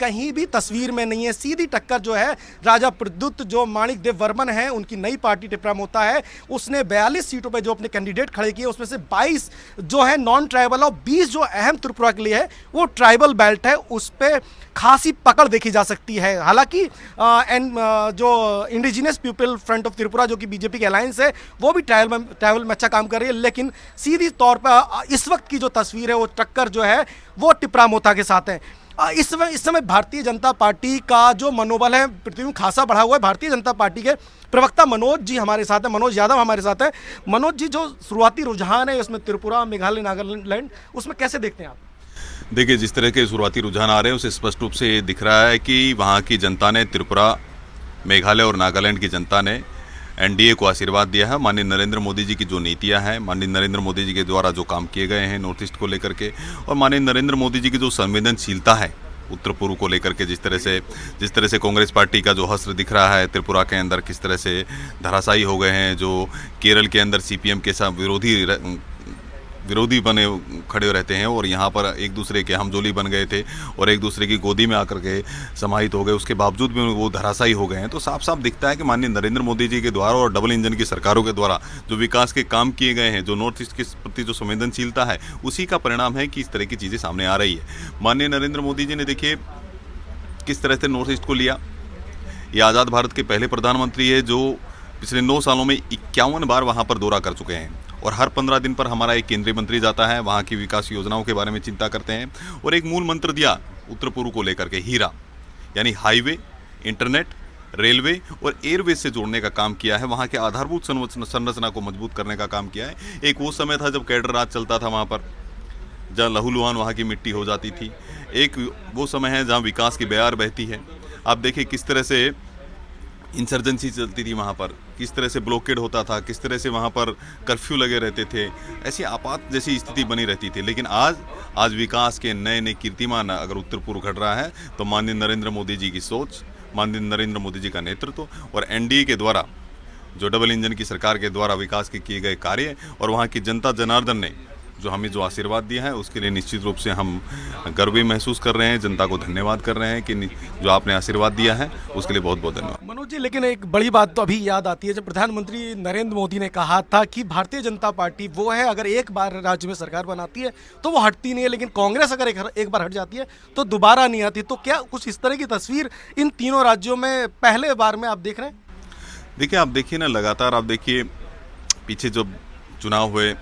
कहीं भी तस्वीर में नहीं है। सीधी टक्कर जो है राजा प्रद्युत जो माणिक देव वर्मन है उनकी नई पार्टी टिपरा मोता है, उसने 42 सीटों पे जो अपने कैंडिडेट खड़े किए उसमें से 22 जो है नॉन ट्राइबल और 20 जो अहम त्रिपुरा के लिए है वो ट्राइबल बेल्ट है, उस पर खासी पकड़ देखी जा सकती है। हालांकि जो indigenous people front of Tripura जो कि बीजेपी की अलायंस है वो भी ट्राइबल में अच्छा काम कर रही है, लेकिन सीधी तौर पर इस वक्त की जो तस्वीर है वो टक्कर जो है वो टिपरा मोता के साथ है। इस समय भारतीय जनता पार्टी का जो मनोबल है पृथ्वी में खासा बढ़ा हुआ है। भारतीय जनता पार्टी के प्रवक्ता मनोज जी हमारे साथ हैं, मनोज यादव हमारे साथ हैं। मनोज जी, जो शुरुआती रुझान है उसमें त्रिपुरा, मेघालय, नागालैंड, उसमें कैसे देखते हैं आप? देखिए, जिस तरह के शुरुआती रुझान आ रहे हैं उसे स्पष्ट रूप से ये दिख रहा है कि वहाँ की जनता ने, त्रिपुरा, मेघालय और नागालैंड की जनता ने एनडीए को आशीर्वाद दिया है। माननीय नरेंद्र मोदी जी की जो नीतियां हैं, माननीय नरेंद्र मोदी जी के द्वारा जो काम किए गए हैं नॉर्थ ईस्ट को लेकर के, और माननीय नरेंद्र मोदी जी की जो संवेदनशीलता है उत्तर पूर्व को लेकर के, जिस तरह से कांग्रेस पार्टी का जो हश्र दिख रहा है त्रिपुरा के अंदर, किस तरह से धराशायी हो गए हैं, जो केरल के अंदर सीपीएम के साथ विरोधी बने खड़े रहते हैं और यहाँ पर एक दूसरे के हमजोली बन गए थे और एक दूसरे की गोदी में आकर के समाहित हो गए, उसके बावजूद भी वो धराशायी हो गए हैं। तो साफ साफ दिखता है कि माननीय नरेंद्र मोदी जी के द्वारा और डबल इंजन की सरकारों के द्वारा जो विकास के काम किए गए हैं, जो नॉर्थ ईस्ट के प्रति जो संवेदनशीलता है, उसी का परिणाम है कि इस तरह की चीज़ें सामने आ रही है। माननीय नरेंद्र मोदी जी ने देखिए किस तरह से नॉर्थ ईस्ट को लिया। ये आज़ाद भारत के पहले प्रधानमंत्री है जो पिछले 9 सालों में 51 बार वहाँ पर दौरा कर चुके हैं और हर 15 दिन पर हमारा एक केंद्रीय मंत्री जाता है, वहाँ की विकास योजनाओं के बारे में चिंता करते हैं और एक मूल मंत्र दिया उत्तर पूर्व को लेकर के, हीरा, यानी हाईवे, इंटरनेट, रेलवे और एयरवेज से जोड़ने का काम किया है। वहाँ के आधारभूत संरचना को मजबूत करने का काम किया है। एक वो समय था जब कैडर राज चलता था वहाँ पर, जहाँ लहूलुहान वहाँ की मिट्टी हो जाती थी। एक वो समय है जहाँ विकास की बयार बहती है। आप देखिए किस तरह से इंसर्जेंसी चलती थी वहाँ पर, किस तरह से ब्लॉकेड होता था, किस तरह से वहाँ पर कर्फ्यू लगे रहते थे, ऐसी आपात जैसी स्थिति बनी रहती थी। लेकिन आज विकास के नए नए कीर्तिमान अगर उत्तर पूर्व घट रहा है तो माननीय नरेंद्र मोदी जी की सोच, माननीय नरेंद्र मोदी जी का नेतृत्व और एनडीए के द्वारा जो डबल इंजन की सरकार के द्वारा विकास के किए गए कार्य और वहाँ की जनता जनार्दन ने जो हमें जो आशीर्वाद दिया है उसके लिए निश्चित रूप से हम गर्व भी महसूस कर रहे हैं, जनता को धन्यवाद कर रहे हैं कि जो आपने आशीर्वाद दिया है उसके लिए बहुत बहुत धन्यवाद। मनोज जी, लेकिन एक बड़ी बात तो अभी याद आती है जब प्रधानमंत्री नरेंद्र मोदी ने कहा था कि भारतीय जनता पार्टी वो है अगर एक बार राज्य में सरकार बनाती है तो वो हटती नहीं है, लेकिन कांग्रेस अगर एक बार हट जाती है तो दोबारा नहीं आती। तो क्या कुछ इस तरह की तस्वीर इन तीनों राज्यों में पहले बार में आप देख रहे हैं? देखिए, आप देखिए ना, लगातार आप देखिए पीछे जब चुनाव हुए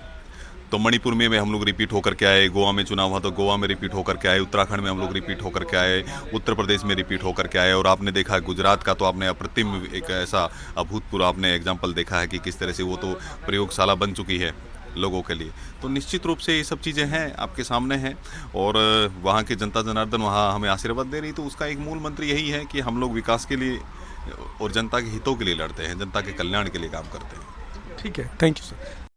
तो मणिपुर में हम लोग रिपीट होकर के आए, गोवा में चुनाव हुआ तो गोवा में रिपीट होकर के आए, उत्तराखंड में हम लोग रिपीट होकर के आए, उत्तर प्रदेश में रिपीट होकर के आए और आपने देखा गुजरात का तो आपने अप्रतिम एक ऐसा अभूतपूर्व आपने एग्जाम्पल देखा है कि किस तरह से वो तो प्रयोगशाला बन चुकी है लोगों के लिए। तो निश्चित रूप से ये सब चीज़ें हैं आपके सामने हैं और वहाँ की जनता जनार्दन वहाँ हमें आशीर्वाद दे रही। तो उसका एक मूल मंत्र यही है कि हम लोग विकास के लिए और जनता के हितों के लिए लड़ते हैं, जनता के कल्याण के लिए काम करते हैं। ठीक है, थैंक यू सर।